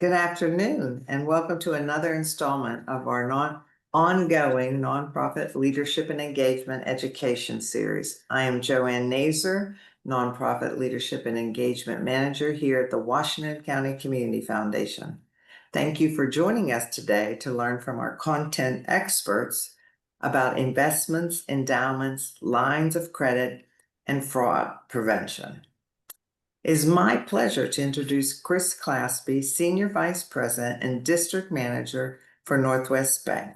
Good afternoon, and welcome to another installment of our ongoing nonprofit leadership and engagement education series. I am Joanne Nazer, nonprofit leadership and engagement manager here at the Washington County Community Foundation. Thank you for joining us today to learn from our content experts about investments, endowments, lines of credit, and fraud prevention. It is my pleasure to introduce Chris Claspy, Senior Vice President and District Manager for Northwest Bank.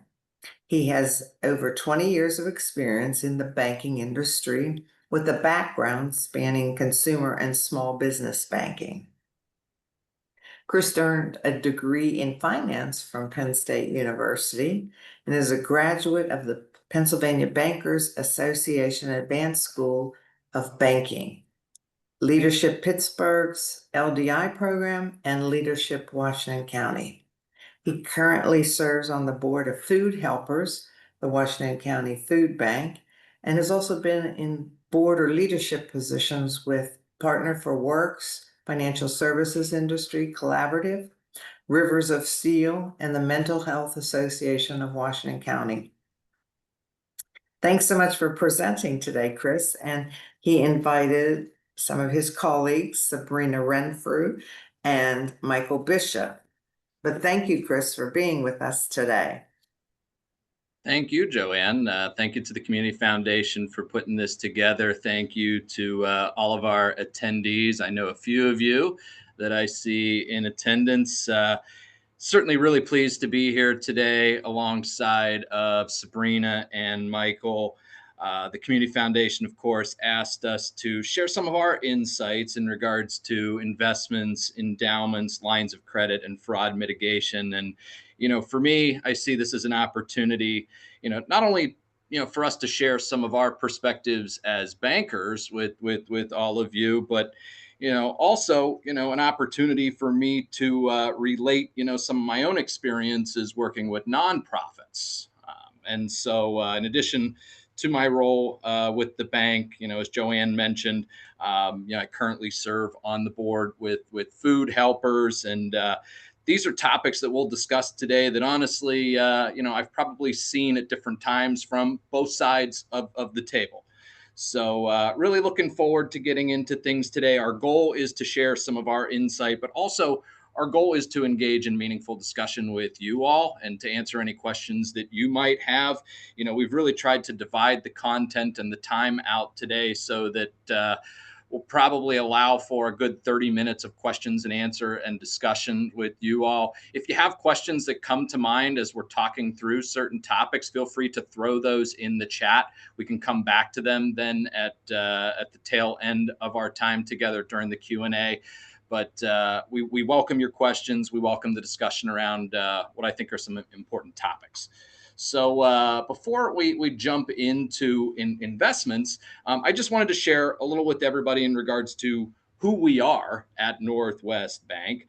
He has over 20 years of experience in the banking industry with a background spanning consumer and small business banking. Chris earned a degree in finance from Penn State University and is a graduate of the Pennsylvania Bankers Association Advanced School of Banking, Leadership Pittsburgh's LDI program, and Leadership Washington County. He currently serves on the board of Food Helpers, the Washington County Food Bank, and has also been in board or leadership positions with Partner for Works, Financial Services Industry Collaborative, Rivers of Steel, and the Mental Health Association of Washington County. Thanks so much for presenting today, Chris. And he invited some of his colleagues, Sabrina Renfrew and Michael Bishop. But thank you, Chris, for being with us today. Thank you, Joanne. Thank you to the Community Foundation for putting this together. Thank you to all of our attendees. I know a few of you that I see in attendance. Certainly really pleased to be here today alongside of Sabrina and Michael. The Community Foundation, of course, asked us to share some of our insights in regards to investments, endowments, lines of credit, and fraud mitigation. And, for me, I see this as an opportunity, not only, for us to share some of our perspectives as bankers with all of you, but also, an opportunity for me to relate, some of my own experiences working with nonprofits. And so in addition to my role with the bank, as Joanne mentioned, I currently serve on the board with Food Helpers. And these are topics that we'll discuss today that honestly, I've probably seen at different times from both sides of the table. So really looking forward to getting into things today. Our goal is to share some of our insight, but also our goal is to engage in meaningful discussion with you all and to answer any questions that you might have. We've really tried to divide the content and the time out today so that we'll probably allow for a good 30 minutes of questions and answer and discussion with you all. If you have questions that come to mind as we're talking through certain topics, feel free to throw those in the chat. We can come back to them then at the tail end of our time together during the Q&A. But we welcome your questions. We welcome the discussion around what I think are some important topics. So before we jump into investments, I just wanted to share a little with everybody in regards to who we are at Northwest Bank.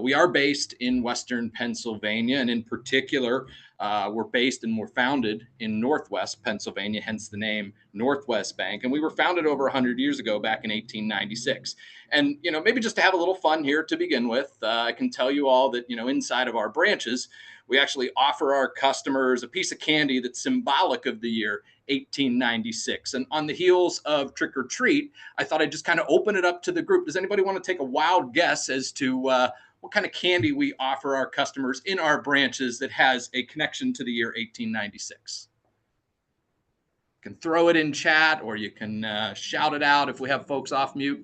We are based in Western Pennsylvania, and in particular, we're based and we're founded in Northwest Pennsylvania, hence the name Northwest Bank. And we were founded over 100 years ago, back in 1896. And, maybe just to have a little fun here to begin with, I can tell you all that, inside of our branches, we actually offer our customers a piece of candy that's symbolic of the year 1896. And on the heels of Trick or Treat, I thought I'd just kind of open it up to the group. Does anybody want to take a wild guess as to what kind of candy we offer our customers in our branches that has a connection to the year 1896? You can throw it in chat, or you can shout it out if we have folks off mute.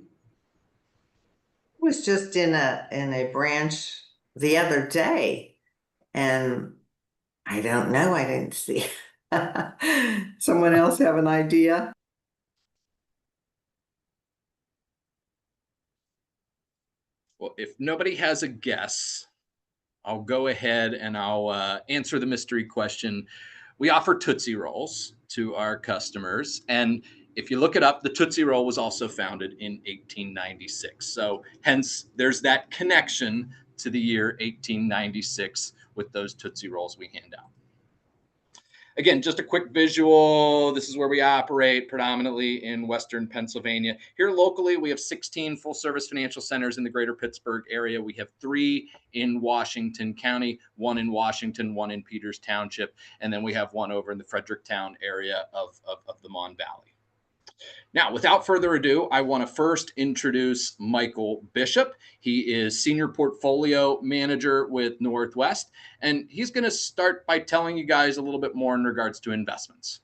I was just in a branch the other day, and I don't know, I didn't see. Someone else have an idea? Well, if nobody has a guess, I'll go ahead and I'll answer the mystery question. We offer Tootsie Rolls to our customers. And if you look it up, the Tootsie Roll was also founded in 1896. So hence, there's that connection to the year 1896 with those Tootsie Rolls we hand out. Again, just a quick visual. This is where we operate predominantly in Western Pennsylvania. Here locally, we have 16 full service financial centers in the greater Pittsburgh area. We have 3 in Washington County, 1 in Washington, 1 in Peters Township, and then we have 1 over in the Fredericktown area of the Mon Valley. Now, without further ado, I want to first introduce Michael Bishop. He is Senior Portfolio Manager with Northwest, and he's going to start by telling you guys a little bit more in regards to investments.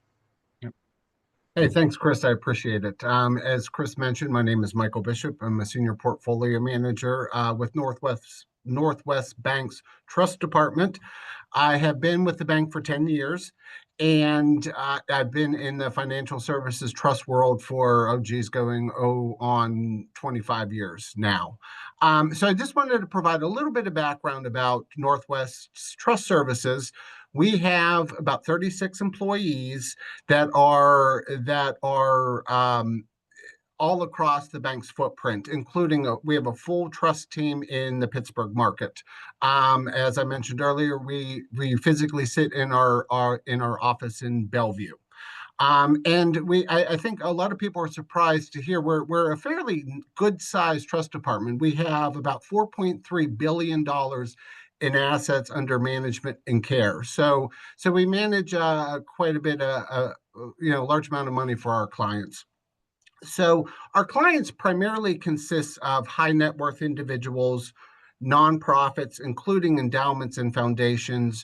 Hey, thanks, Chris. I appreciate it. As Chris mentioned, my name is Michael Bishop. I'm a Senior Portfolio Manager with Northwest Bank's Trust Department. I have been with the bank for 10 years, and I've been in the financial services trust world for, going on 25 years now. So I just wanted to provide a little bit of background about Northwest's trust services. We have about 36 employees that are all across the bank's footprint, including we have a full trust team in the Pittsburgh market. As I mentioned earlier, we physically sit in our office in Bellevue. I think a lot of people are surprised to hear we're a fairly good sized trust department. We have about $4.3 billion in assets under management and care. So we manage quite a bit, large amount of money for our clients. So our clients primarily consist of high net worth individuals, nonprofits, including endowments and foundations.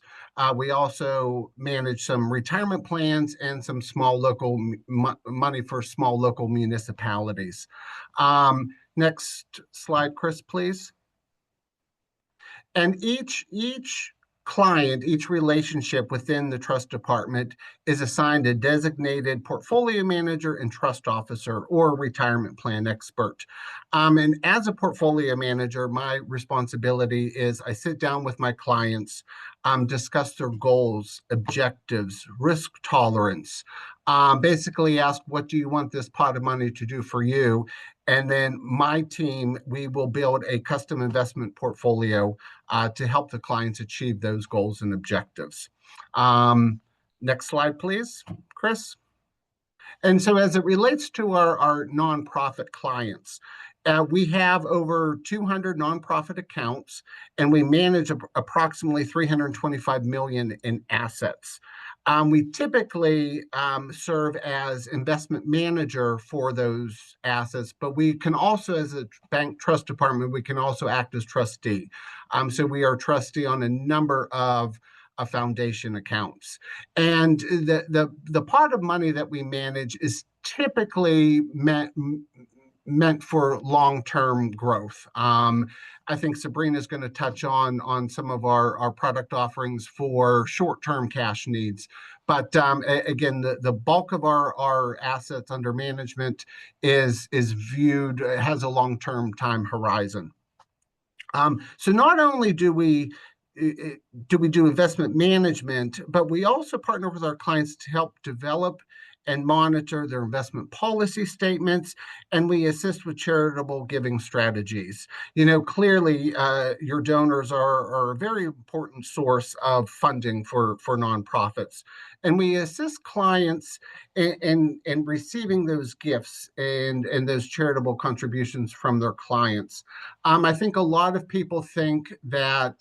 We also manage some retirement plans and some small local money for small local municipalities. Next slide, Chris, please. And each client, each relationship within the trust department is assigned a designated portfolio manager and trust officer or retirement plan expert. And as a portfolio manager, my responsibility is I sit down with my clients, discuss their goals, objectives, risk tolerance, basically ask, what do you want this pot of money to do for you? And then my team, we will build a custom investment portfolio to help the clients achieve those goals and objectives. Next slide, please, Chris. And so as it relates to our nonprofit clients, we have over 200 nonprofit accounts, and we manage approximately 325 million in assets. We typically serve as investment manager for those assets, but we can also, as a bank trust department, we can also act as trustee. So we are trustee on a number of foundation accounts. And the pot of money that we manage is typically meant for long-term growth. I think Sabrina is going to touch on some of our product offerings for short-term cash needs. But again, the bulk of our assets under management is viewed, has a long-term time horizon. So not only do we do investment management, but we also partner with our clients to help develop and monitor their investment policy statements, and we assist with charitable giving strategies. Clearly, your donors are a very important source of funding for nonprofits, and we assist clients in receiving those gifts and those charitable contributions from their clients. I think a lot of people think that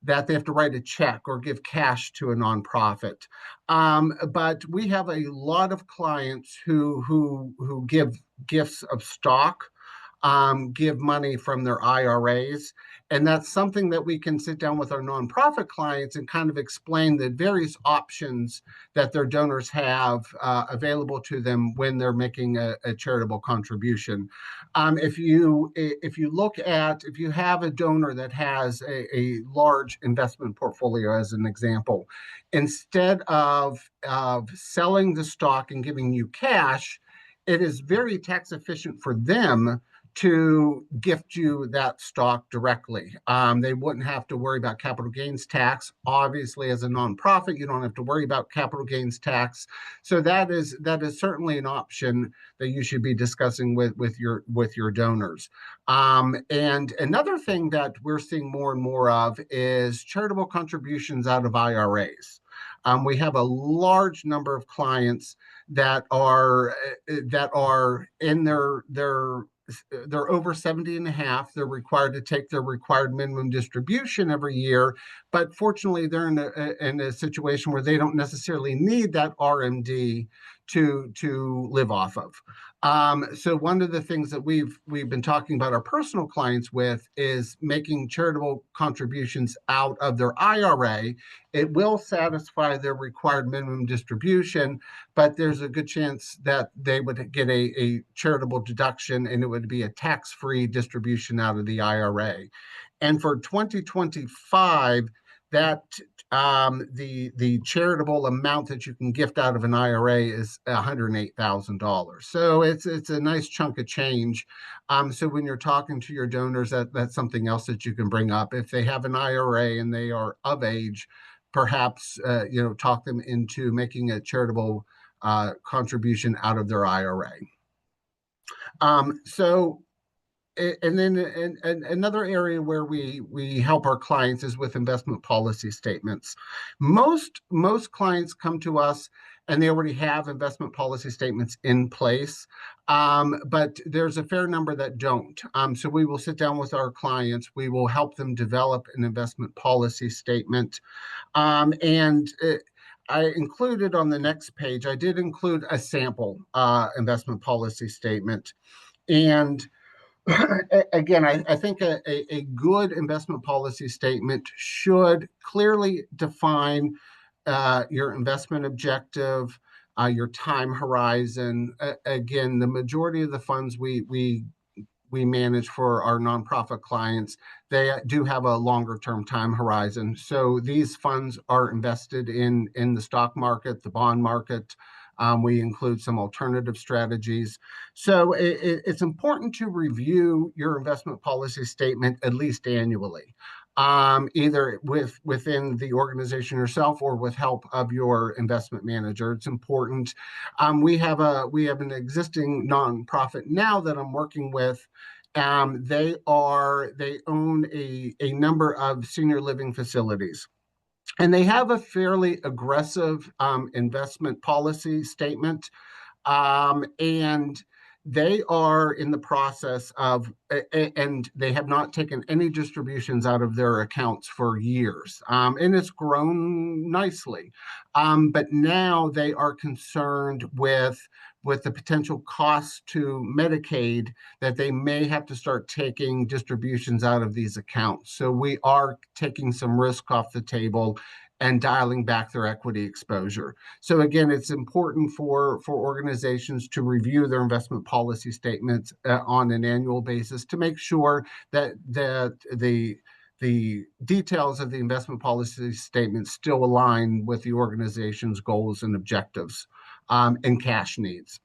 they have to write a check or give cash to a nonprofit. But we have a lot of clients who give gifts of stock, give money from their IRAs. And that's something that we can sit down with our nonprofit clients and kind of explain the various options that their donors have available to them when they're making a charitable contribution. If you have a donor that has a large investment portfolio, as an example, instead of selling the stock and giving you cash, it is very tax efficient for them to gift you that stock directly. They wouldn't have to worry about capital gains tax. Obviously, as a nonprofit, you don't have to worry about capital gains tax. So that is certainly an option that you should be discussing with your donors. And another thing that we're seeing more and more of is charitable contributions out of IRAs. We have a large number of clients that are in they're over 70 and a half. They're required to take their required minimum distribution every year, but fortunately they're in a situation where they don't necessarily need that RMD to live off of. So one of the things that we've been talking about our personal clients with is making charitable contributions out of their IRA. It will satisfy their required minimum distribution, but there's a good chance that they would get a charitable deduction, and it would be a tax-free distribution out of the IRA. And for 2025, that the charitable amount that you can gift out of an IRA is $108,000. So it's a nice chunk of change. So when you're talking to your donors, that's something else that you can bring up. If they have an IRA and they are of age, perhaps talk them into making a charitable contribution out of their IRA. And then another area where we help our clients is with investment policy statements. Most clients come to us and they already have investment policy statements in place, but there's a fair number that don't. So we will sit down with our clients. We will help them develop an investment policy statement. I included on the next page, I did include a sample investment policy statement. And again, I think a good investment policy statement should clearly define your investment objective, your time horizon. Again, the majority of the funds we manage for our nonprofit clients, they do have a longer term time horizon. So these funds are invested in the stock market, the bond market. We include some alternative strategies. So it's important to review your investment policy statement at least annually, either within the organization yourself or with help of your investment manager. It's important. We have an existing nonprofit now that I'm working with. They own a number of senior living facilities. And they have a fairly aggressive investment policy statement. And they are in the process of, and they have not taken any distributions out of their accounts for years. And it's grown nicely. But now they are concerned with the potential costs to Medicaid that they may have to start taking distributions out of these accounts. So we are taking some risk off the table and dialing back their equity exposure. So again, it's important for organizations to review their investment policy statements on an annual basis to make sure that the details of the investment policy statement still align with the organization's goals and objectives and cash needs.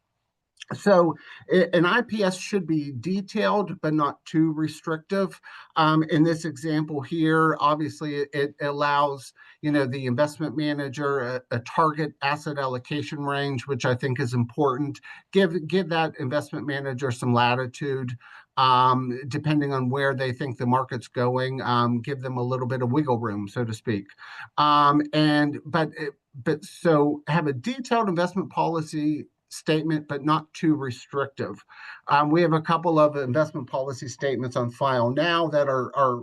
So an IPS should be detailed, but not too restrictive. In this example here, obviously it allows, the investment manager a target asset allocation range, which I think is important. Give that investment manager some latitude, depending on where they think the market's going. Give them a little bit of wiggle room, so to speak. So have a detailed investment policy statement, but not too restrictive. We have a couple of investment policy statements on file now that are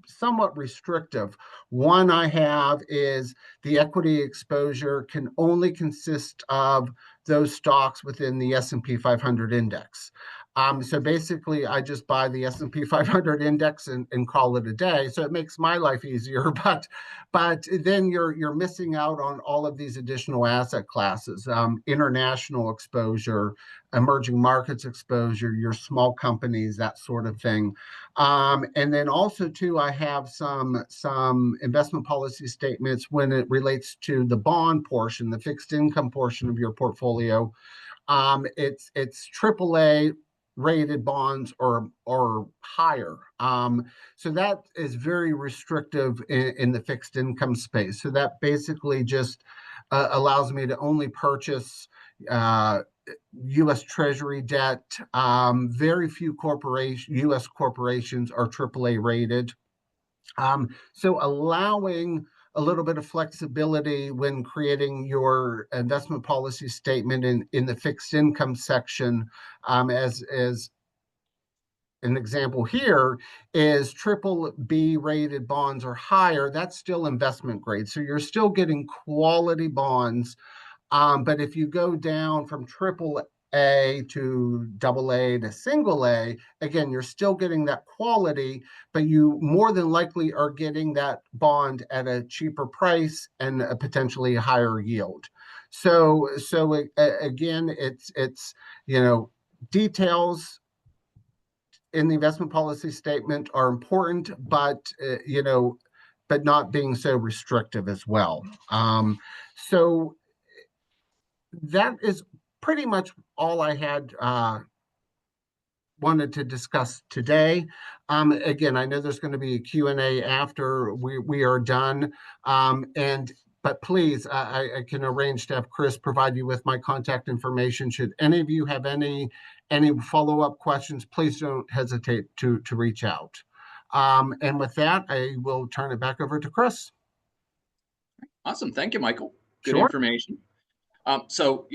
somewhat restrictive. One I have is the equity exposure can only consist of those stocks within the S&P 500 index. So basically, I just buy the S&P 500 index and call it a day. So it makes my life easier, but then you're missing out on all of these additional asset classes, international exposure, emerging markets exposure, your small companies, that sort of thing. And then also too, I have some investment policy statements when it relates to the bond portion, the fixed income portion of your portfolio. It's AAA rated bonds or higher. So that is very restrictive in the fixed income space. So that basically just allows me to only purchase U.S. Treasury debt. Very few U.S. corporations are AAA rated. So allowing a little bit of flexibility when creating your investment policy statement in the fixed income section, as an example here is triple B rated bonds or higher. That's still investment grade. So you're still getting quality bonds. But if you go down from triple A to double A to single A, again, you're still getting that quality, but you more than likely are getting that bond at a cheaper price and a potentially higher yield. So again, it's details in the investment policy statement are important, but but not being so restrictive as well. So that is pretty much all I had wanted to discuss today. Again, I know there's going to be a Q&A after we are done. But please, I can arrange to have Chris provide you with my contact information. Should any of you have any follow-up questions, please don't hesitate to reach out. And with that, I will turn it back over to Chris. Awesome. Thank you, Michael. Good Sure. information. So,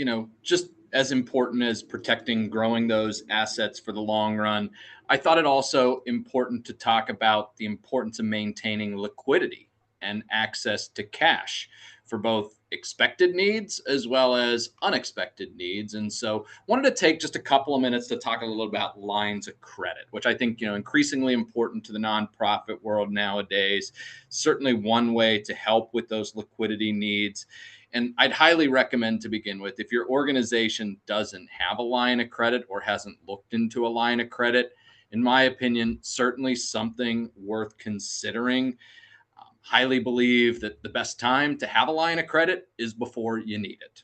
just as important as protecting, growing those assets for the long run, I thought it also important to talk about the importance of maintaining liquidity and access to cash for both expected needs as well as unexpected needs. And so wanted to take just a couple of minutes to talk a little about lines of credit, which I think, increasingly important to the nonprofit world nowadays. Certainly one way to help with those liquidity needs. And I'd highly recommend to begin with, if your organization doesn't have a line of credit or hasn't looked into a line of credit, in my opinion, certainly something worth considering. Highly believe that the best time to have a line of credit is before you need it.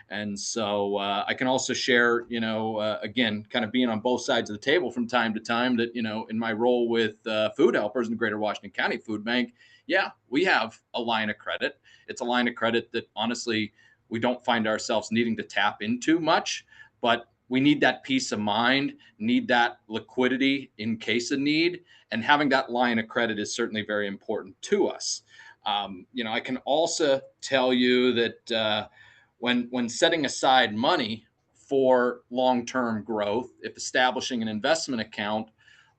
And so I can also share, again, kind of being on both sides of the table from time to time that, in my role with food helpers in the Greater Washington County Food Bank, yeah, we have a line of credit. It's a line of credit that honestly, we don't find ourselves needing to tap into much, but we need that peace of mind, need that liquidity in case of need. And having that line of credit is certainly very important to us. I can also tell you that when setting aside money for long-term growth, if establishing an investment account,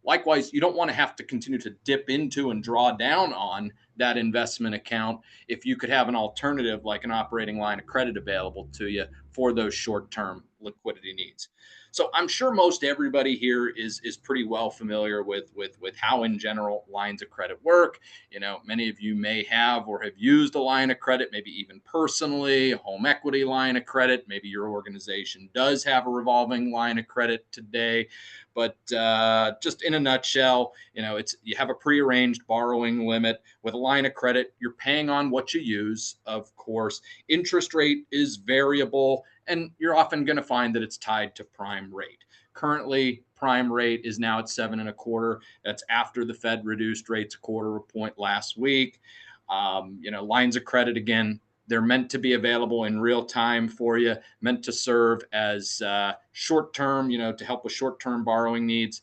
likewise, you don't want to have to continue to dip into and draw down on that investment account if you could have an alternative like an operating line of credit available to you for those short-term liquidity needs. So I'm sure most everybody here is pretty well familiar with how in general lines of credit work. Many of you may have or have used a line of credit, maybe even personally, a home equity line of credit. Maybe your organization does have a revolving line of credit today. But just in a nutshell, you have a prearranged borrowing limit with a line of credit. You're paying on what you use, of course. Interest rate is variable, and you're often going to find that it's tied to prime rate. Currently, prime rate is now at 7.25. That's after the Fed reduced rates a quarter of a point last week. Lines of credit, again, they're meant to be available in real time for you, meant to serve as short-term, to help with short-term borrowing needs.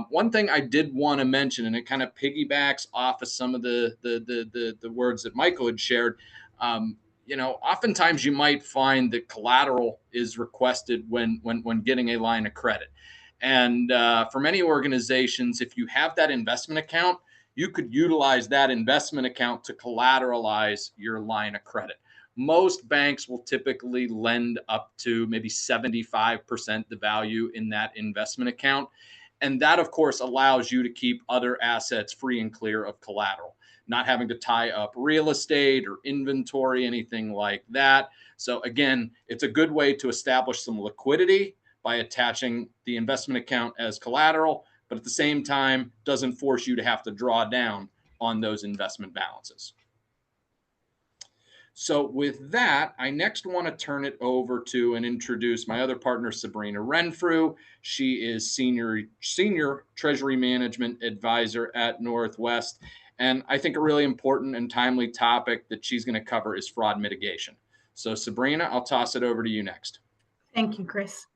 One thing I did want to mention, and it kind of piggybacks off of some of the words that Michael had shared. Oftentimes you might find that collateral is requested when getting a line of credit. And for many organizations, if you have that investment account, you could utilize that investment account to collateralize your line of credit. Most banks will typically lend up to maybe 75% the value in that investment account. And that, of course, allows you to keep other assets free and clear of collateral, not having to tie up real estate or inventory, anything like that. So again, it's a good way to establish some liquidity by attaching the investment account as collateral, but at the same time, doesn't force you to have to draw down on those investment balances. So with that, I next want to turn it over to and introduce my other partner, Sabrina Renfrew. She is senior treasury management advisor at Northwest. And I think a really important and timely topic that she's going to cover is fraud mitigation. So Sabrina, I'll toss it over to you next. Thank you, Chris.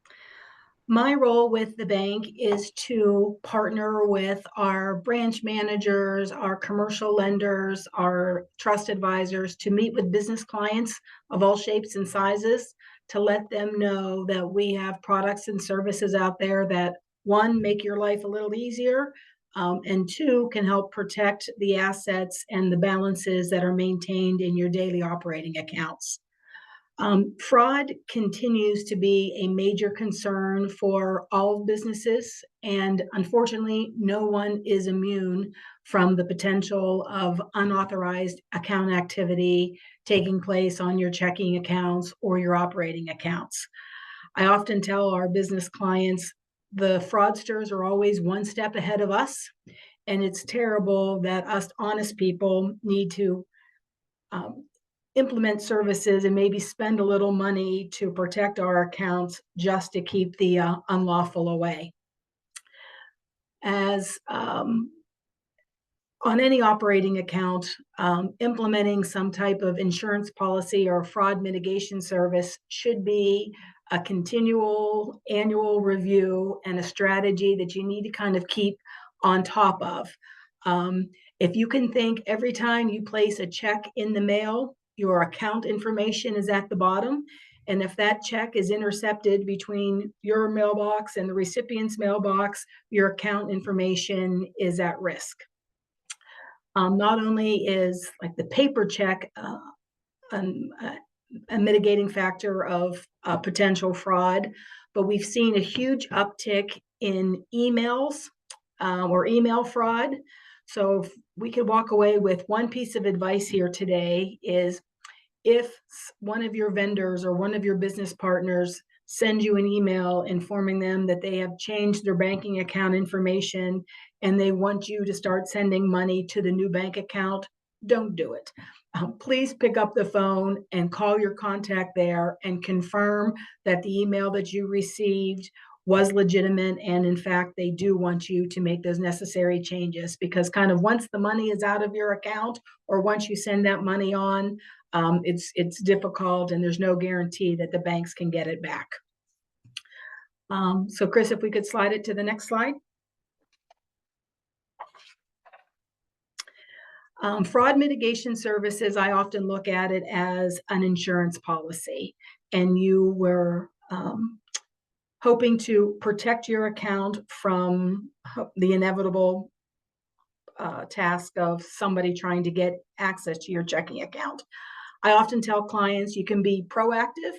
My role with the bank is to partner with our branch managers, our commercial lenders, our trust advisors to meet with business clients of all shapes and sizes to let them know that we have products and services out there that, one, make your life a little easier, and two, can help protect the assets and the balances that are maintained in your daily operating accounts. Fraud continues to be a major concern for all businesses, and unfortunately, no one is immune from the potential of unauthorized account activity taking place on your checking accounts or your operating accounts. I often tell our business clients the fraudsters are always one step ahead of us, and it's terrible that us honest people need to um, implement services and maybe spend a little money to protect our accounts just to keep the unlawful away. As on any operating account, implementing some type of insurance policy or fraud mitigation service should be a continual annual review and a strategy that you need to kind of keep on top of. If you can think every time you place a check in the mail, your account information is at the bottom. And if that check is intercepted between your mailbox and the recipient's mailbox, your account information is at risk. Not only is like the paper check a mitigating factor of potential fraud, but we've seen a huge uptick in emails or email fraud. So if we could walk away with one piece of advice here today is if one of your vendors or one of your business partners send you an email informing them that they have changed their banking account information and they want you to start sending money to the new bank account, don't do it. Please pick up the phone and call your contact there and confirm that the email that you received was legitimate, and in fact they do want you to make those necessary changes, because kind of once the money is out of your account or once you send that money on, it's difficult and there's no guarantee that the banks can get it back. So Chris, if we could slide it to the next slide. Fraud mitigation services, I often look at it as an insurance policy, and you were hoping to protect your account from the inevitable task of somebody trying to get access to your checking account. I often tell clients you can be proactive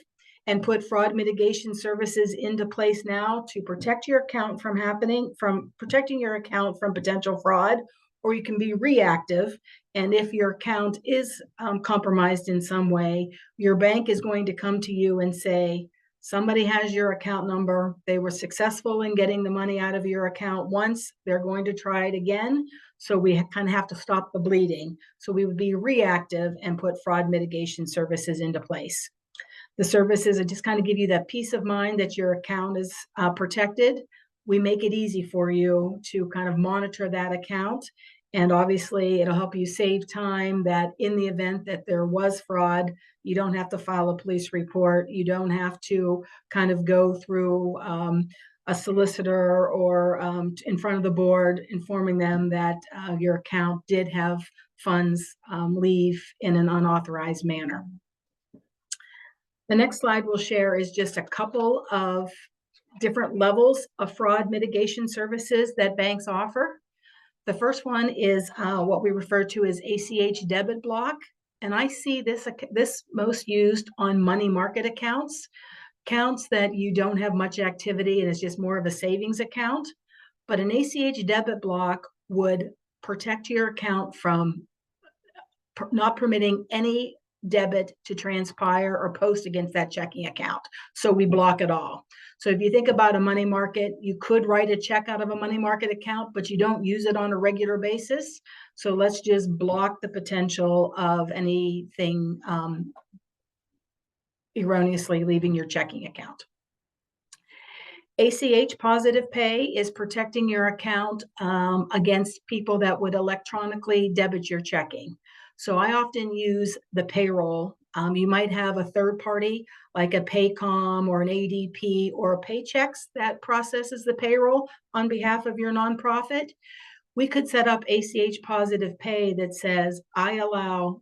and put fraud mitigation services into place now to protect your account from protecting your account from potential fraud, or you can be reactive. And if your account is compromised in some way, your bank is going to come to you and say, somebody has your account number. They were successful in getting the money out of your account once. They're going to try it again. So we kind of have to stop the bleeding. So we would be reactive and put fraud mitigation services into place. The services that just kind of give you that peace of mind that your account is protected. We make it easy for you to kind of monitor that account. And obviously, it'll help you save time that in the event that there was fraud, you don't have to file a police report. You don't have to kind of go through a solicitor or in front of the board informing them that your account did have funds leave in an unauthorized manner. The next slide we'll share is just a couple of different levels of fraud mitigation services that banks offer. The first one is what we refer to as ACH debit block. And I see this most used on money market accounts that you don't have much activity and it's just more of a savings account. But an ACH debit block would protect your account from not permitting any debit to transpire or post against that checking account. So we block it all. So if you think about a money market, you could write a check out of a money market account, but you don't use it on a regular basis. So let's just block the potential of anything erroneously leaving your checking account. ACH positive pay is protecting your account against people that would electronically debit your checking. So I often use the payroll You might have a third party like a Paycom or an ADP or a Paychex that processes the payroll on behalf of your nonprofit. We could set up ACH positive pay that says, I allow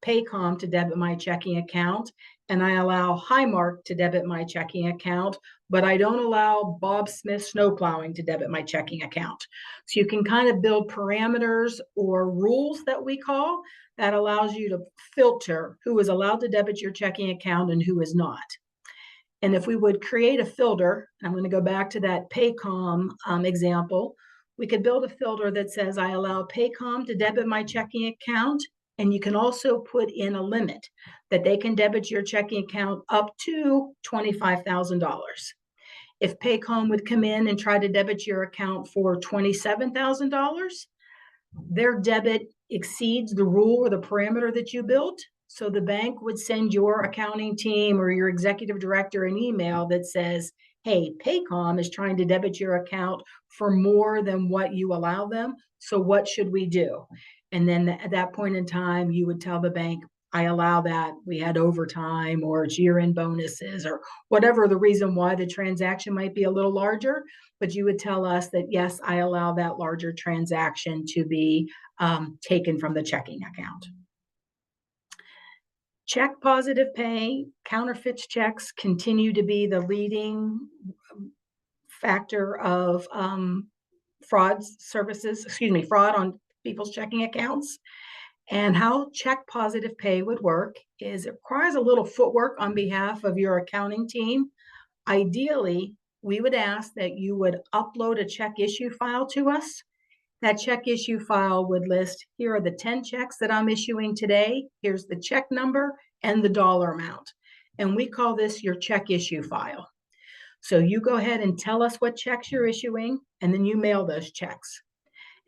Paycom to debit my checking account, and I allow Highmark to debit my checking account, but I don't allow Bob Smith snowplowing to debit my checking account. So you can kind of build parameters or rules that we call that allows you to filter who is allowed to debit your checking account and who is not. And if we would create a filter, I'm going to go back to that Paycom example, we could build a filter that says I allow Paycom to debit my checking account, and you can also put in a limit that they can debit your checking account up to $25,000. If Paycom would come in and try to debit your account for $27,000, their debit exceeds the rule or the parameter that you built. So the bank would send your accounting team or your executive director an email that says, hey, Paycom is trying to debit your account for more than what you allow them. So what should we do? And then at that point in time, you would tell the bank, I allow that. We had overtime or it's year-end bonuses or whatever the reason why the transaction might be a little larger. But you would tell us that, yes, I allow that larger transaction to be taken from the checking account. Check positive pay, counterfeit checks continue to be the leading factor of fraud on people's checking accounts. And how check positive pay would work is it requires a little footwork on behalf of your accounting team. Ideally, we would ask that you would upload a check issue file to us. That check issue file would list, here are the 10 checks that I'm issuing today. Here's the check number and the dollar amount. And we call this your check issue file. So you go ahead and tell us what checks you're issuing, and then you mail those checks.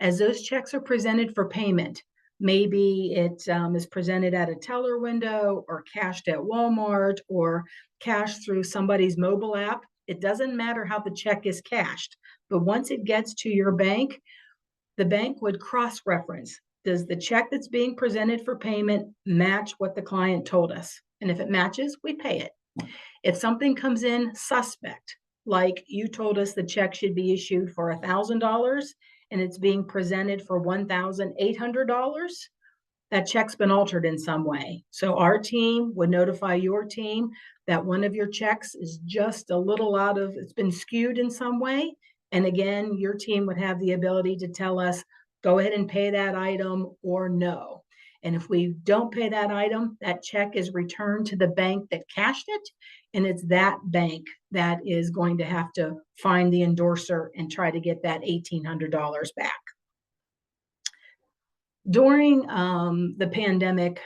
As those checks are presented for payment, maybe it is presented at a teller window or cashed at Walmart or cashed through somebody's mobile app. It doesn't matter how the check is cashed, but once it gets to your bank, the bank would cross-reference. Does the check that's being presented for payment match what the client told us? And if it matches, we pay it. If something comes in suspect, like you told us the check should be issued for $1,000 and it's being presented for $1,800, that check's been altered in some way. So our team would notify your team that one of your checks is just a little it's been skewed in some way. And again, your team would have the ability to tell us, go ahead and pay that item or no. And if we don't pay that item, that check is returned to the bank that cashed it. And it's that bank that is going to have to find the endorser and try to get that $1,800 back. During the pandemic,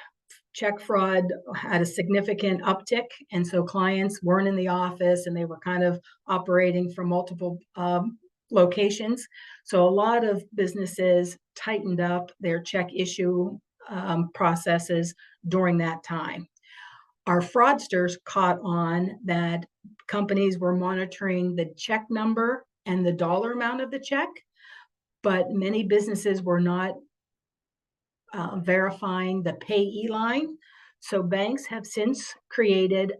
check fraud had a significant uptick. And so clients weren't in the office and they were kind of operating from multiple locations. So a lot of businesses tightened up their check issue processes during that time. Our fraudsters caught on that companies were monitoring the check number and the dollar amount of the check, but many businesses were not verifying the payee line. So banks have since created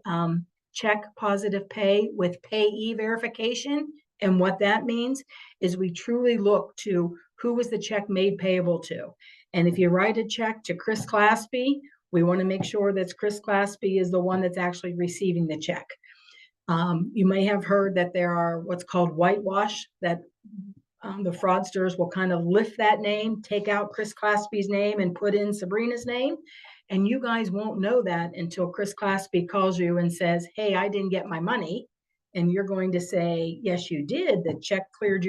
check positive pay with payee verification. And what that means is we truly look to who was the check made payable to. And if you write a check to Chris Claspy, we want to make sure that Chris Claspy is the one that's actually receiving the check. You may have heard that there are what's called whitewash, that the fraudsters will kind of lift that name, take out Chris Claspy's name and put in Sabrina's name. And you guys won't know that until Chris Claspy calls you and says, hey, I didn't get my money. And you're going to say, yes, you did. The check cleared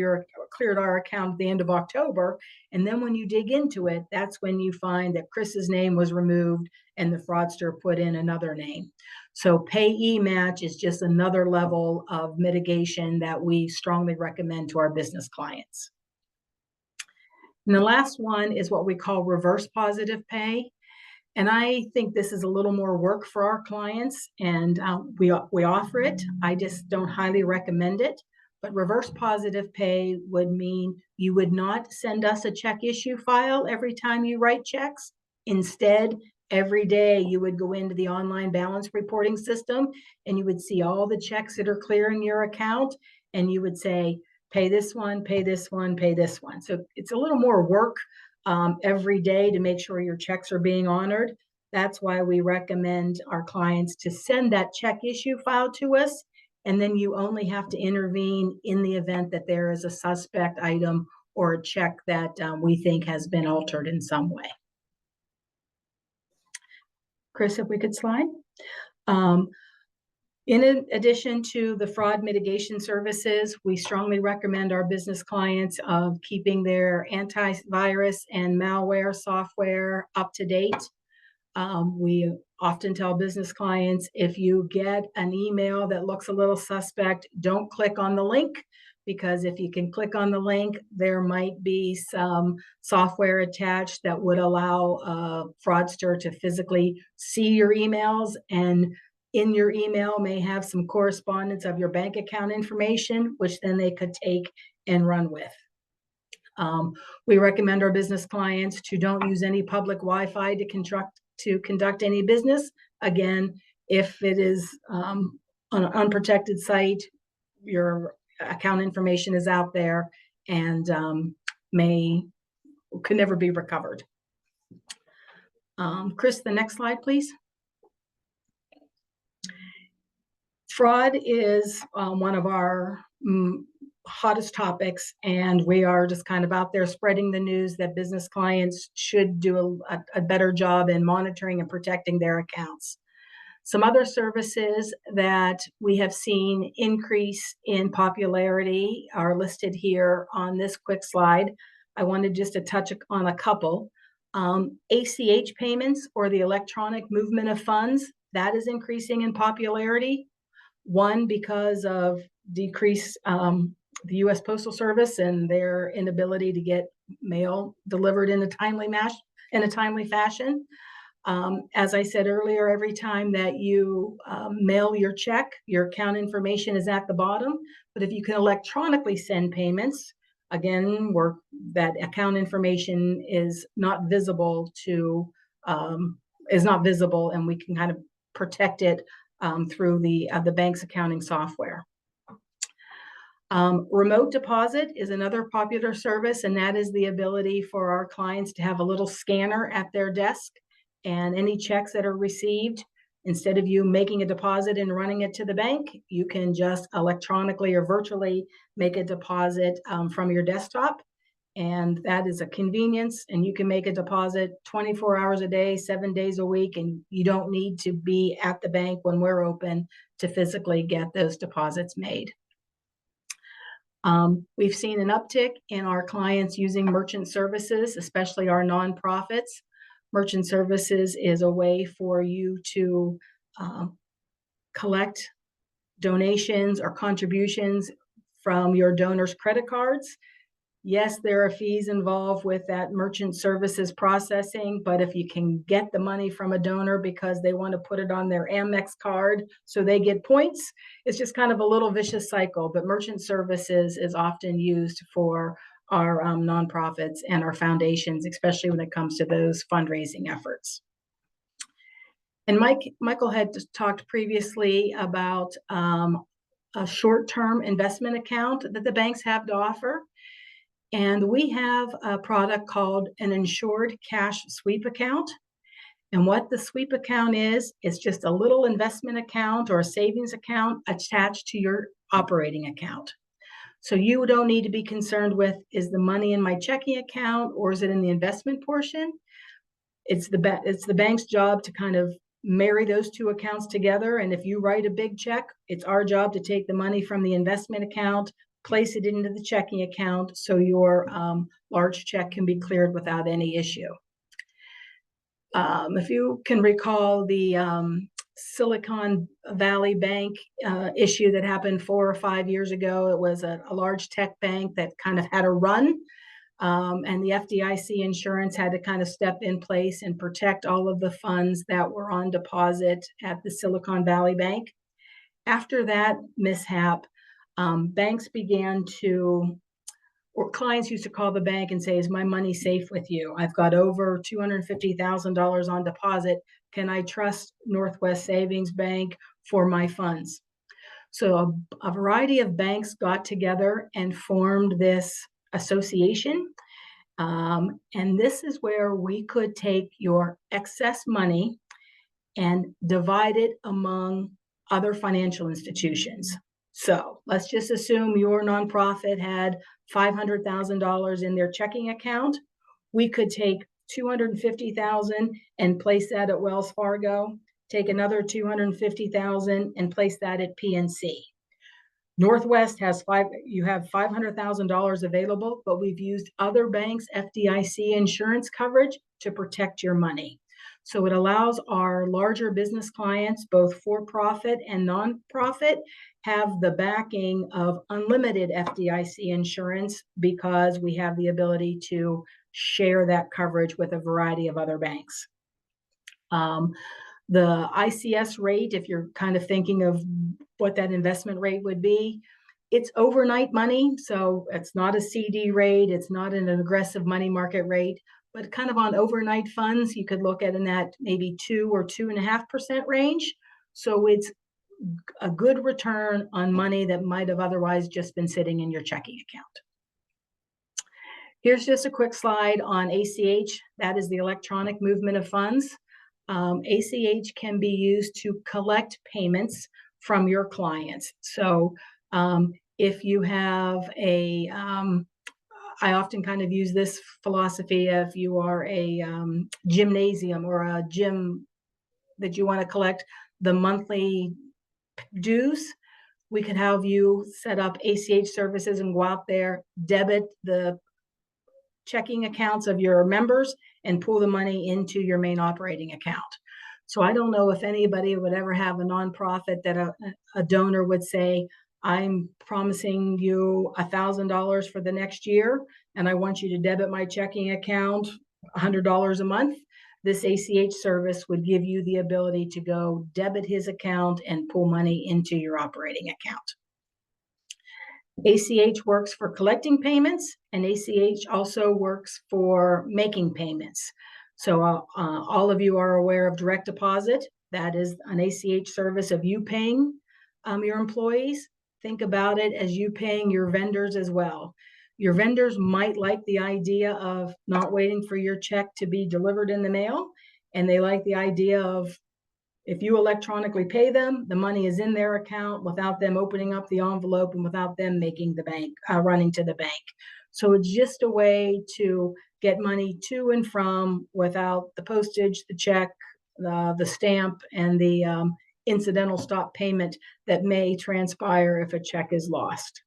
our account at the end of October. And then when you dig into it, that's when you find that Chris's name was removed and the fraudster put in another name. So payee match is just another level of mitigation that we strongly recommend to our business clients. And the last one is what we call reverse positive pay. And I think this is a little more work for our clients, and we offer it. I just don't highly recommend it. But reverse positive pay would mean you would not send us a check issue file every time you write checks. Instead, Every day you would go into the online balance reporting system and you would see all the checks that are clearing your account, and you would say, pay this one, pay this one, pay this one. So it's a little more work every day to make sure your checks are being honored. That's why we recommend our clients to send that check issue file to us, and then you only have to intervene in the event that there is a suspect item or a check that we think has been altered in some way. Chris, if we could slide. In addition to the fraud mitigation services, we strongly recommend our business clients of keeping their antivirus and malware software up to date. We often tell business clients, if you get an email that looks a little suspect, don't click on the link, because if you can click on the link, there might be some software attached that would allow a fraudster to physically see your emails, and in your email may have some correspondence of your bank account information, which then they could take and run with. We recommend our business clients to don't use any public Wi-Fi to conduct any business. Again, if it is on an unprotected site, your account information is out there and could never be recovered. Chris, the next slide, please. Fraud is one of our hottest topics, and we are just kind of out there spreading the news that business clients should do a better job in monitoring and protecting their accounts. Some other services that we have seen increase in popularity are listed here on this quick slide. I wanted just to touch on a couple. ACH payments, or the electronic movement of funds, that is increasing in popularity. One, because of decrease the U.S. Postal Service and their inability to get mail delivered in a timely fashion. As I said earlier, every time that you mail your check, your account information is at the bottom. But if you can electronically send payments, again, that account information is not visible and we can kind of protect it through the bank's accounting software. Remote deposit is another popular service, and that is the ability for our clients to have a little scanner at their desk, and any checks that are received, instead of you making a deposit and running it to the bank, you can just electronically or virtually make a deposit from your desktop. And that is a convenience, and you can make a deposit 24 hours a day, 7 days a week, and you don't need to be at the bank when we're open to physically get those deposits made. We've seen an uptick in our clients using merchant services, especially our nonprofits. Merchant services is a way for you to collect donations or contributions from your donors' credit cards. Yes, there are fees involved with that merchant services processing, but if you can get the money from a donor because they want to put it on their Amex card so they get points, it's just kind of a little vicious cycle. But merchant services is often used for our nonprofits and our foundations, especially when it comes to those fundraising efforts. And Michael had talked previously about a short-term investment account that the banks have to offer. And we have a product called an insured cash sweep account. And what the sweep account is just a little investment account or a savings account attached to your operating account. So you don't need to be concerned with, is the money in my checking account or is it in the investment portion? It's the bank's job to kind of marry those two accounts together. And if you write a big check, it's our job to take the money from the investment account, place it into the checking account so your large check can be cleared without any issue. If you can recall the Silicon Valley Bank issue that happened 4 or 5 years ago, it was a large tech bank that kind of had a run, and the FDIC insurance had to kind of step in place and protect all of the funds that were on deposit at the Silicon Valley Bank. After that mishap, banks began to or clients used to call the bank and say, is my money safe with you? I've got over $250,000 on deposit. Can I trust Northwest Savings Bank for my funds? So a variety of banks got together and formed this association. And this is where we could take your excess money and divide it among other financial institutions. So let's just assume your nonprofit had $500,000 in their checking account. We could take 250,000 and place that at Wells Fargo, take another 250,000 and place that at PNC. Northwest has you have $500,000 available, but we've used other banks' FDIC insurance coverage to protect your money. So it allows our larger business clients, both for-profit and nonprofit, have the backing of unlimited FDIC insurance because we have the ability to share that coverage with a variety of other banks. The ICS rate, if you're kind of thinking of what that investment rate would be, it's overnight money. So it's not a CD rate. It's not an aggressive money market rate, but kind of on overnight funds, you could look at in that maybe 2 or 2.5% range. So it's a good return on money that might have otherwise just been sitting in your checking account. Here's just a quick slide on ACH. That is the electronic movement of funds. ACH can be used to collect payments from your clients. So if you have a, I often kind of use this philosophy, if you are a gymnasium or a gym that you want to collect the monthly dues, we could have you set up ACH services and go out there, debit the checking accounts of your members and pull the money into your main operating account. So I don't know if anybody would ever have a nonprofit that a donor would say, I'm promising you $1,000 for the next year, and I want you to debit my checking account $100 a month. This ACH service would give you the ability to go debit his account and pull money into your operating account. ACH works for collecting payments, and ACH also works for making payments. So all of you are aware of direct deposit. That is an ACH service of you paying your employees. Think about it as you paying your vendors as well. Your vendors might like the idea of not waiting for your check to be delivered in the mail, and they like the idea of if you electronically pay them, the money is in their account without them opening up the envelope and without them making the bank, running to the bank. So it's just a way to get money to and from without the postage, the check, the stamp, and the incidental stop payment that may transpire if a check is lost.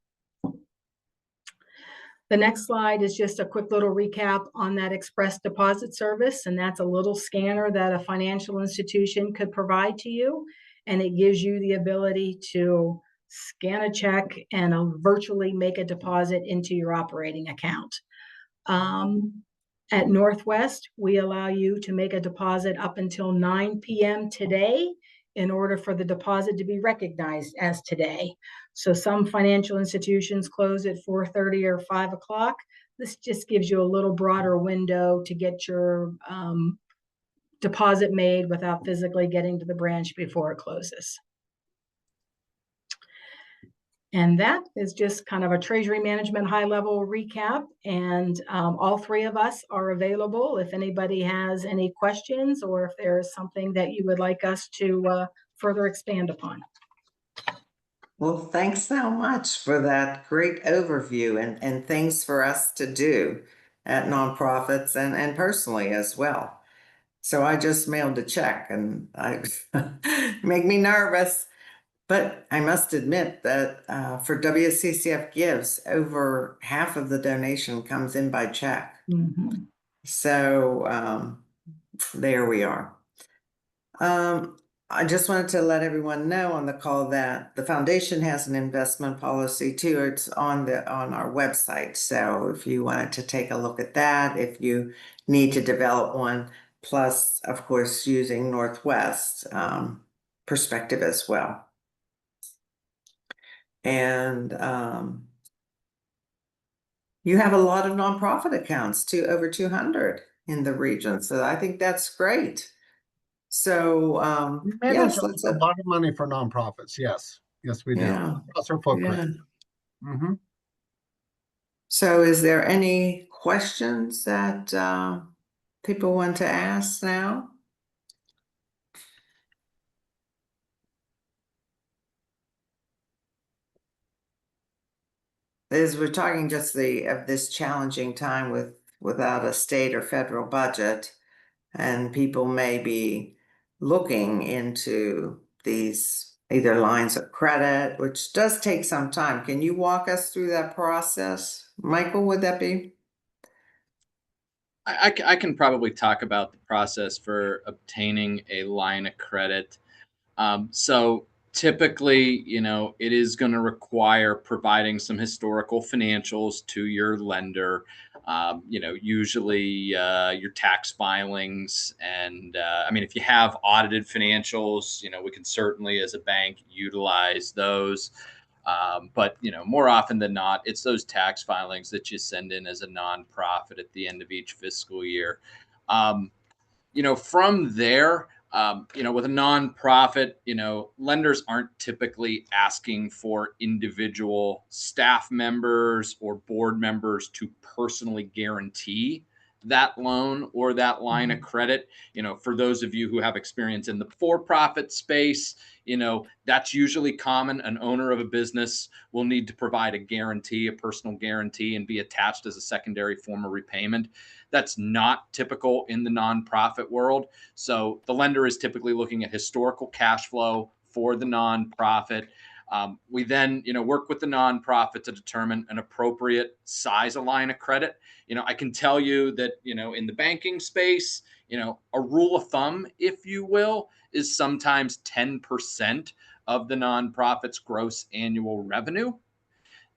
The next slide is just a quick little recap on that express deposit service, and that's a little scanner that a financial institution could provide to you, and it gives you the ability to scan a check and virtually make a deposit into your operating account. At Northwest, we allow you to make a deposit up until 9 p.m. today in order for the deposit to be recognized as today. So some financial institutions close at 4:30 or 5 o'clock. This just gives you a little broader window to get your deposit made without physically getting to the branch before it closes. And that is just kind of a treasury management high-level recap. And all three of us are available if anybody has any questions or if there is something that you would like us to further expand upon. Well, thanks so much for that great overview and things for us to do at nonprofits and personally as well. So I just mailed a check and I make me nervous. But I must admit that for WCCF Gives, over half of the donation comes in by check. Mm-hmm. So there we are. I just wanted to let everyone know on the call that the foundation has an investment policy too. It's on our website. So if you wanted to take a look at that, if you need to develop one, plus of course using Northwest perspective as well. And you have a lot of nonprofit accounts, over 200 in the region. So I think that's great. So, We manage yes, let's, a lot of money for nonprofits. Yes. Yes, we do. yeah, Across our footprint. yeah. Mhm. So is there any questions that, people want to ask now? As we're talking just of this challenging time without a state or federal budget, and people may be looking into these either lines of credit, which does take some time. Can you walk us through that process? Michael, would that be? I can probably talk about the process for obtaining a line of credit. So typically, it is going to require providing some historical financials to your lender. Usually your tax filings, and I mean, if you have audited financials, we can certainly, as a bank, utilize those. But more often than not, it's those tax filings that you send in as a nonprofit at the end of each fiscal year. Um, from there, with a nonprofit, lenders aren't typically asking for individual staff members or board members to personally guarantee that loan or that line of credit. For those of you who have experience in the for-profit space, that's usually common. An owner of a business will need to provide a guarantee, a personal guarantee, and be attached as a secondary form of repayment. That's not typical in the nonprofit world. So the lender is typically looking at historical cash flow for the nonprofit. We then, work with the nonprofit to determine an appropriate size of line of credit. I can tell you that, in the banking space, a rule of thumb, if you will, is sometimes 10% of the nonprofit's gross annual revenue.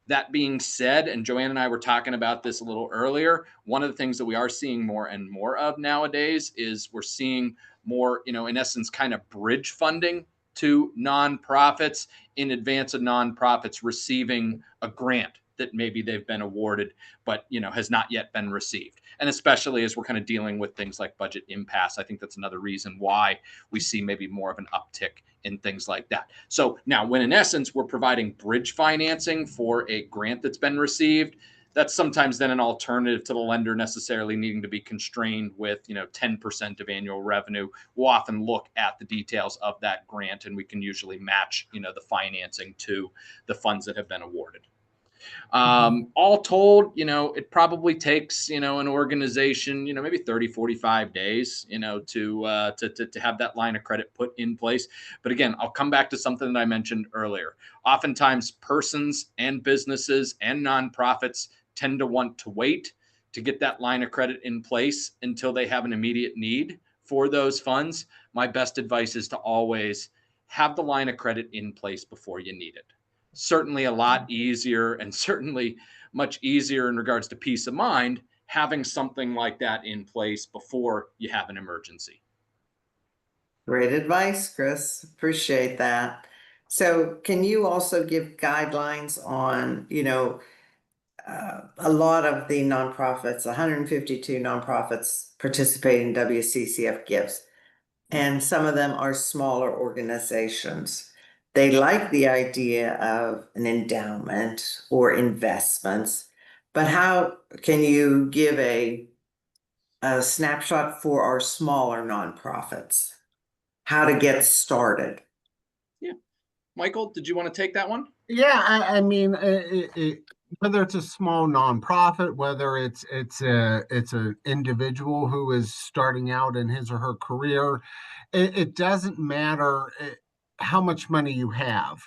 That being said, and Joanne and I were talking about this a little earlier, one of the things that we are seeing more and more of nowadays is we're seeing more, in essence, kind of bridge funding to nonprofits in advance of nonprofits receiving a grant that maybe they've been awarded, but has not yet been received. And especially as we're kind of dealing with things like budget impasse, I think that's another reason why we see maybe more of an uptick in things like that. So now, when in essence we're providing bridge financing for a grant that's been received, that's sometimes then an alternative to the lender necessarily needing to be constrained with 10% of annual revenue. We'll often look at the details of that grant, and we can usually match the financing to the funds that have been awarded. All told, it probably takes, an organization, maybe 30, 45 days, to have that line of credit put in place. But again, I'll come back to something that I mentioned earlier. Oftentimes, persons and businesses and nonprofits tend to want to wait to get that line of credit in place until they have an immediate need for those funds. My best advice is to always have the line of credit in place before you need it. Certainly a lot easier, and certainly much easier in regards to peace of mind, having something like that in place before you have an emergency. Great advice, Chris. Appreciate that. So can you also give guidelines on, a lot of the nonprofits, 152 nonprofits participate in WCCF Gives, and some of them are smaller organizations. They like the idea of an endowment or investments, but how can you give a snapshot for our smaller nonprofits? How to get started? Yeah. Michael, did you want to take that one? Yeah, I mean, whether it's a small nonprofit, whether it's an individual who is starting out in his or her career, it doesn't matter how much money you have.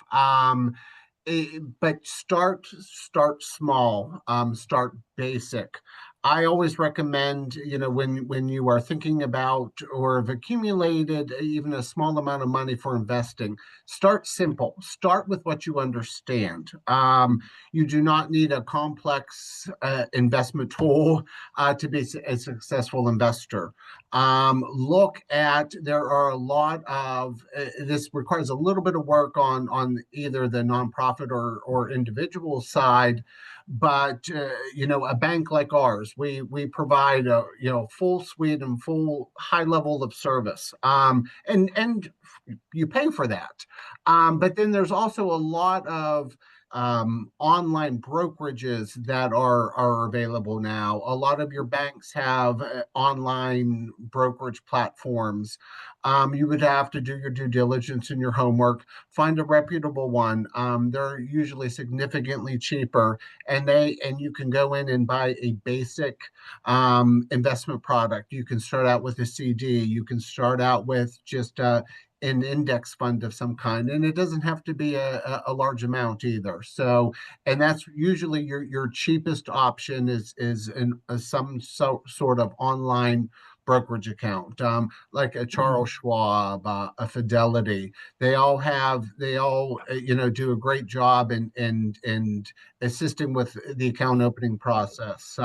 But start small, start basic. I always recommend, when you are thinking about or have accumulated even a small amount of money for investing, start simple. Start with what you understand. You do not need a complex investment tool to be a successful investor. There are a lot of, this requires a little bit of work on either the nonprofit or individual side, but a bank like ours, we provide a full suite and full high level of service, and you pay for that. But then there's also a lot of online brokerages that are available now. A lot of your banks have online brokerage platforms. You would have to do your due diligence and your homework. Find a reputable one. They're usually significantly cheaper, and you can go in and buy a basic investment product. You can start out with a CD. You can start out with just an index fund of some kind, and it doesn't have to be a large amount either. So, and that's usually your cheapest option is in sort of online brokerage account, like a Charles Schwab, a Fidelity. They all do a great job in assisting with the account opening process. They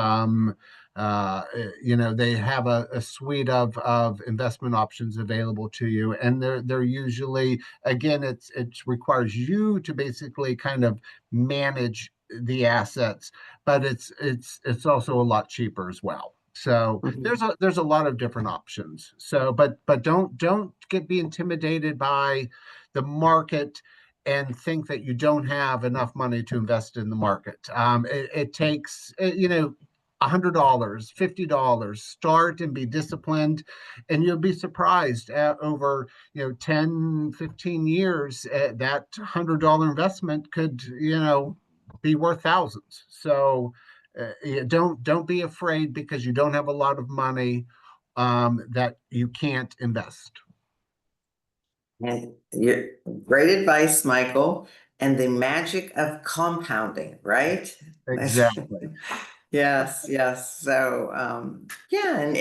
have a suite of investment options available to you, and they're usually, again, it requires you to basically kind of manage the assets, but it's also a lot cheaper as well. So Mhm. there's a lot of different options. So, but don't be intimidated by the market and think that you don't have enough money to invest in the market. It takes, $100, $50. Start and be disciplined, and you'll be surprised over 10, 15 years. That $100 investment could be worth thousands. So don't be afraid because you don't have a lot of money that you can't invest. And great advice, Michael. And the magic of compounding, right? Exactly. Yes, yes. So, yeah, and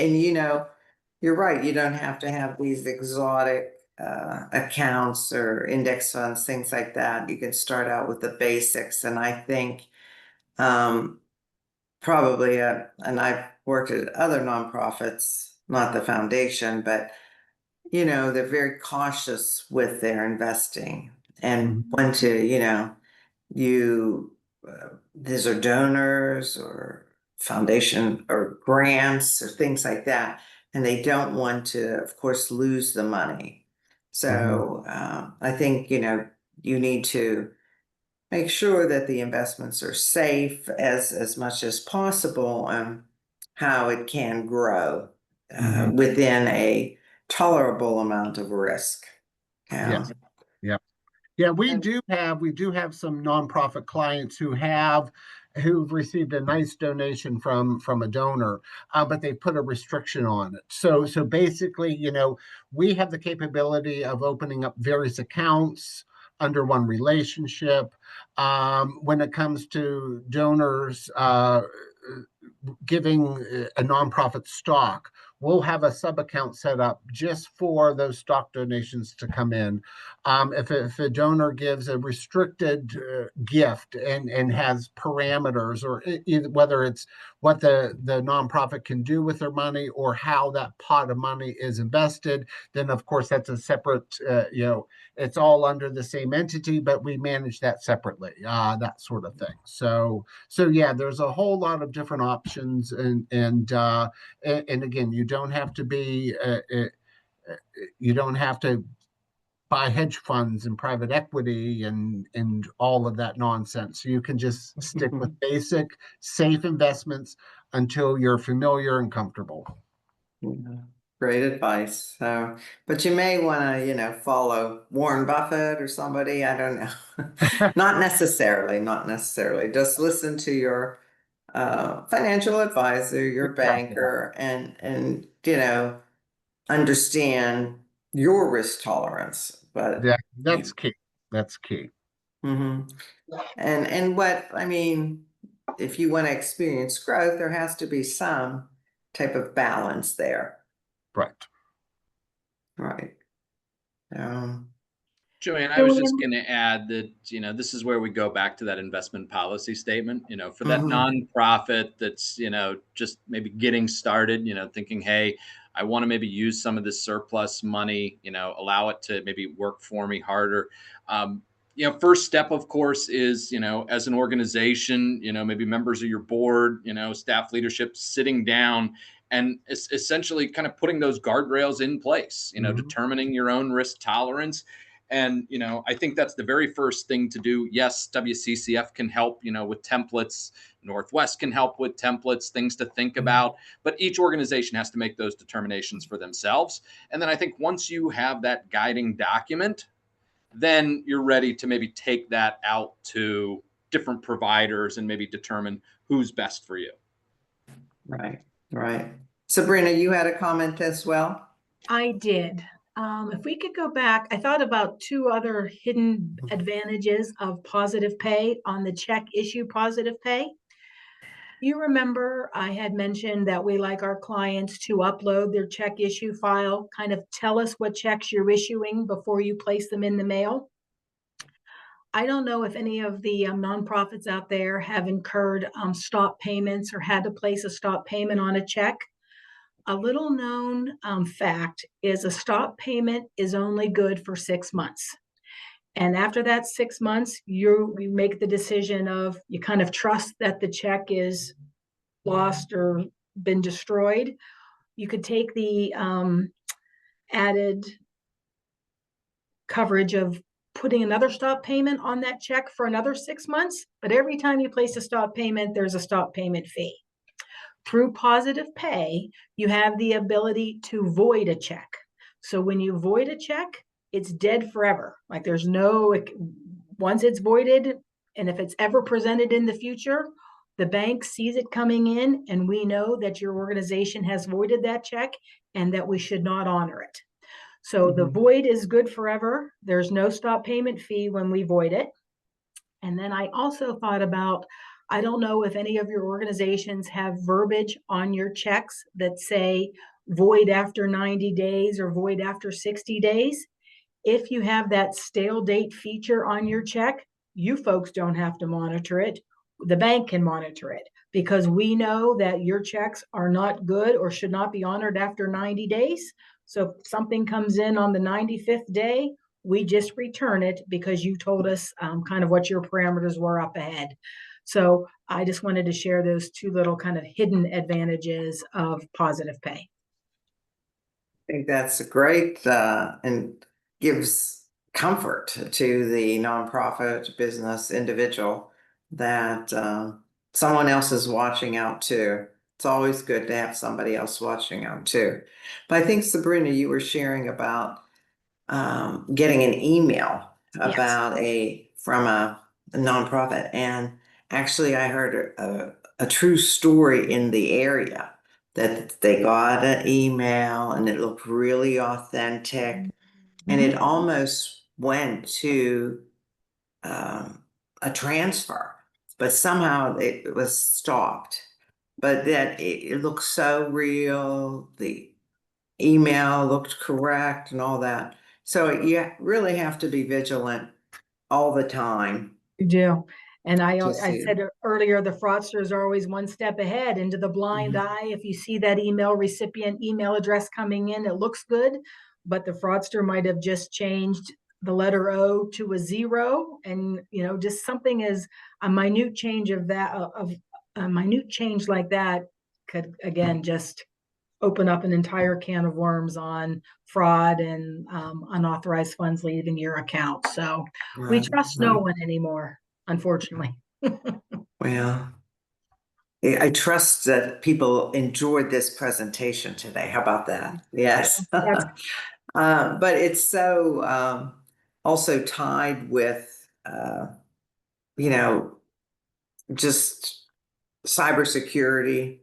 you're right. You don't have to have these exotic accounts or index funds, things like that. You can start out with the basics. And I think um, probably, and I've worked at other nonprofits, not the foundation, but they're very cautious with their investing and Mhm. want to, you these are donors or foundation or grants or things like that, and they don't want to, of course, lose the money. Mhm. So I think you need to make sure that the investments are safe as much as possible, and how it can grow Mhm. within a tolerable amount of risk. Yeah. Yes. Yeah. Yeah, we And do have some nonprofit clients who've received a nice donation from a donor, but they put a restriction on it. So basically, we have the capability of opening up various accounts under one relationship. When it comes to donors giving a nonprofit stock, we'll have a sub account set up just for those stock donations to come in. If a donor gives a restricted gift and has parameters, or whether it's what the nonprofit can do with their money or how that pot of money is invested, then of course that's a separate, it's all under the same entity, but we manage that separately, that sort of thing. So yeah, there's a whole lot of different options, and again, you don't have to buy hedge funds and private equity and all of that nonsense. You can just stick with basic, safe investments until you're familiar and comfortable. yeah, great advice. So, but you may want to, follow Warren Buffett or somebody. I don't know. Not necessarily, not necessarily. Just listen to your financial advisor, your Exactly. banker, and understand your risk tolerance. But That's key. That's key. mhm. And what I mean, if you want to experience growth, there has to be some type of balance there, Right. right? Joanne, I was just Joanne? going to add that, this is where we go back to that investment policy statement, for that Mhm. nonprofit that's, just maybe getting started, thinking, hey, I want to maybe use some of this surplus money, allow it to maybe work for me harder. First step, of course, is, as an organization, maybe members of your board, staff leadership sitting down and essentially kind of putting those guardrails in place, Mhm. determining your own risk tolerance. And, I think that's the very first thing to do. Yes, WCCF can help, with templates. Northwest can help with templates, things to think about. But each organization has to make those determinations for themselves. And then I think once you have that guiding document, then you're ready to maybe take that out to different providers and maybe determine who's best for you. Right, right. Sabrina, you had a comment as well? I did. If we could go back, I thought about two other hidden advantages of positive pay on the check issue positive pay. You remember I had mentioned that we like our clients to upload their check issue file, kind of tell us what checks you're issuing before you place them in the mail. I don't know if any of the nonprofits out there have incurred stop payments or had to place a stop payment on a check. A little known fact is a stop payment is only good for 6 months. And after that 6 months, you make the decision of you kind of trust that the check is lost or been destroyed. You could take the added coverage of putting another stop payment on that check for another 6 months, but every time you place a stop payment, there's a stop payment fee. Through positive pay, you have the ability to void a check. So when you void a check, it's dead forever. Like there's no, once it's voided, and if it's ever presented in the future, the bank sees it coming in, and we know that your organization has voided that check and that we should not honor it. So the void is good forever. There's no stop payment fee when we void it. And then I also thought about, I don't know if any of your organizations have verbiage on your checks that say void after 90 days or void after 60 days. If you have that stale date feature on your check, you folks don't have to monitor it. The bank can monitor it because we know that your checks are not good or should not be honored after 90 days. So if something comes in on the 95th day, we just return it because you told us kind of what your parameters were up ahead. So I just wanted to share those two little kind of hidden advantages of positive pay. I think that's great, and gives comfort to the nonprofit business individual that someone else is watching out too. It's always good to have somebody else watching out too. But I think Sabrina, you were sharing about getting an email Yes. about from a nonprofit, and actually I heard a true story in the area that they got an email and it looked really authentic, and it almost went to a transfer, but somehow it was stopped. But that it looked so real, the email looked correct and all that. So you really have to be vigilant all the time You do. And to I see. said earlier, the fraudsters are always one step ahead into the blind eye. If you see that email recipient email address coming in, it looks good, but the fraudster might have just changed the letter O to a zero. And, just something is a minute change of that, of a minute change like that could, again, just open up an entire can of worms on fraud and unauthorized funds leaving your account. So we Right, trust no right. one anymore, unfortunately. Well, I trust that people enjoyed this presentation today. How about that? Yes. That's But it's so also tied with, you know, just cybersecurity,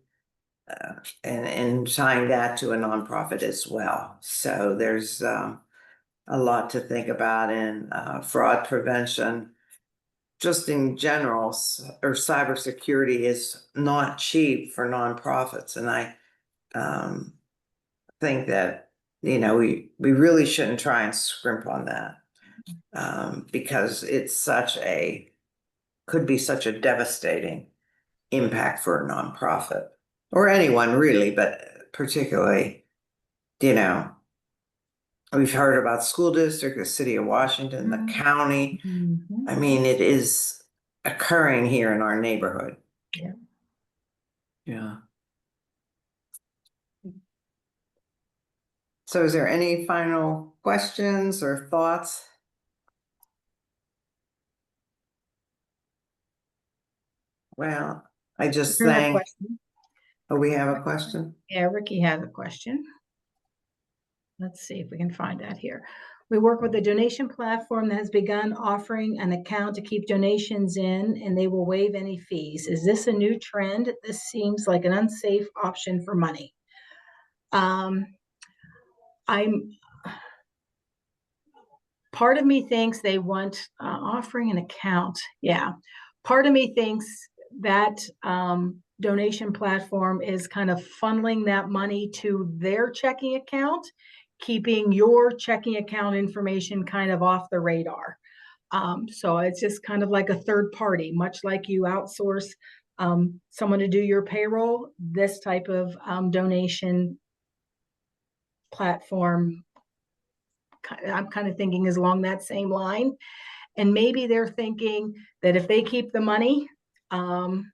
and tying that to a nonprofit as well. So there's a lot to think about in fraud prevention. just in general, or cybersecurity is not cheap for nonprofits, and I think that, you know, we really shouldn't try and scrimp on that. Because it's could be such a devastating impact for a nonprofit or anyone really, but particularly, you know, we've heard about school district, the city of Washington, the county. Mhm. I mean, it is occurring here in our neighborhood. Yeah. Yeah. So is there any final questions or thoughts? Well, I just We have a think, question. oh, we have a question? Yeah, Ricky has a question. Let's see if we can find that here. We work with a donation platform that has begun offering an account to keep donations in, and they will waive any fees. Is this a new trend? This seems like an unsafe option for money. I'm part of me thinks they want offering an account. Yeah, part of me thinks that donation platform is kind of funneling that money to their checking account, keeping your checking account information kind of off the radar. So it's just kind of like a third party, much like you outsource someone to do your payroll. This type of donation platform, I'm kind of thinking is along that same line. And maybe they're thinking that if they keep the money, and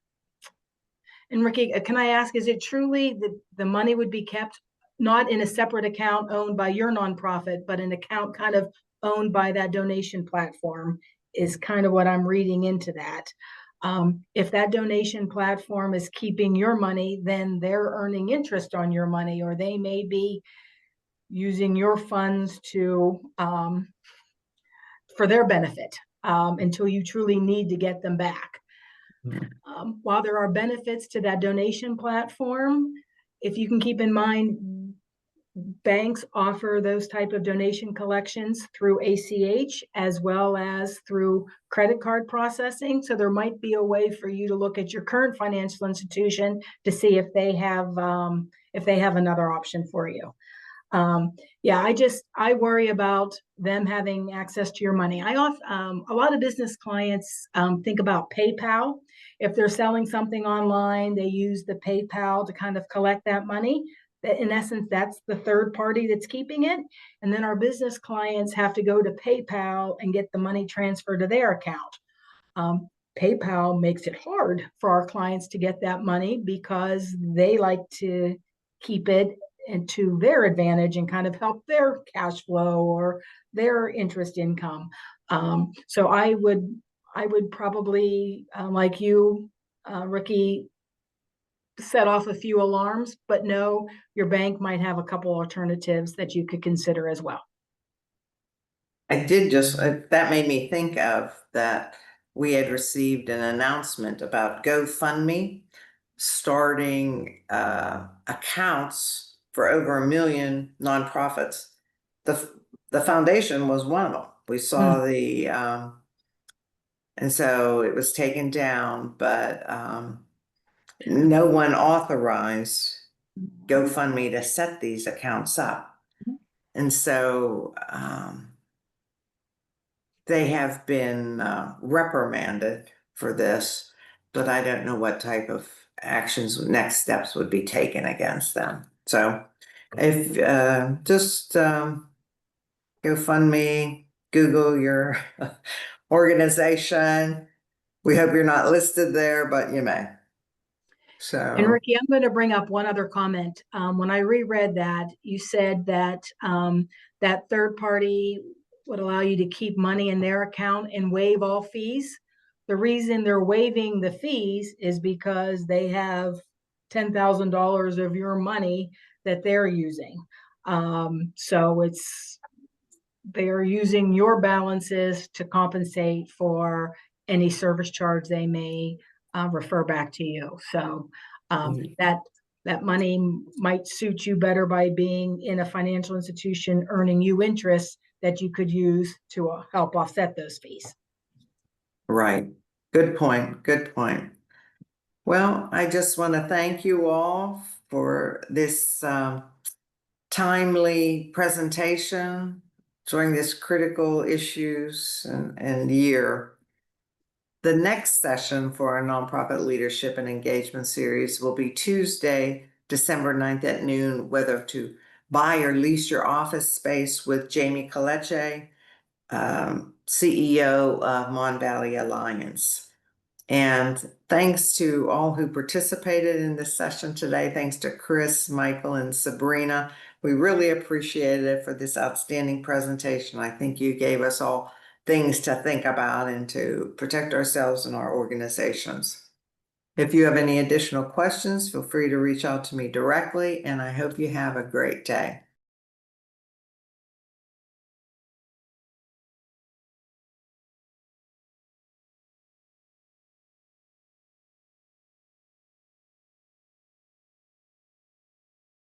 Ricky, can I ask, is it truly that the money would be kept not in a separate account owned by your nonprofit, but an account kind of owned by that donation platform is kind of what I'm reading into that. If that donation platform is keeping your money, then they're earning interest on your money, or they may be using your funds to for their benefit until you truly need to get them back. While there are benefits to that donation platform, if you can keep in mind, banks offer those type of donation collections through ACH as well as through credit card processing. So there might be a way for you to look at your current financial institution to see if they have another option for you. Yeah, I worry about them having access to your money. A lot of business clients think about PayPal. If they're selling something online, they use the PayPal to kind of collect that money. In essence, that's the third party that's keeping it. And then our business clients have to go to PayPal and get the money transferred to their account. PayPal makes it hard for our clients to get that money because they like to keep it and to their advantage and kind of help their cash flow or their interest income. So I would probably, like you, Ricky, set off a few alarms, but no, your bank might have a couple alternatives that you could consider as well. I did just, that made me think of that we had received an announcement about GoFundMe starting accounts for over 1 million nonprofits. The foundation was one of them. We saw and so it was taken down, but no one authorized GoFundMe to set these accounts up. And so they have been reprimanded for this, but I don't know what type of actions, next steps would be taken against them. So if just GoFundMe, Google your organization. We hope you're not listed there, but you may. And So Ricky, I'm going to bring up one other comment. When I reread that, you said that that third party would allow you to keep money in their account and waive all fees. The reason they're waiving the fees is because they have $10,000 of your money that they're using. So they're using your balances to compensate for any service charge they may refer back to you. So that money might suit you better by being in a financial institution earning you interest that you could use to help offset those fees. right. Good point. Good point. Well, I just want to thank you all for this timely presentation during this critical issues and year. The next session for our nonprofit leadership and engagement series will be Tuesday, December 9th at noon, whether to buy or lease your office space with Jamie Kaleche, CEO of Mon Valley Alliance. And thanks to all who participated in this session today. Thanks to Chris, Michael, and Sabrina. We really appreciated it for this outstanding presentation. I think you gave us all things to think about and to protect ourselves and our organizations. If you have any additional questions, feel free to reach out to me directly, and I hope you have a great day.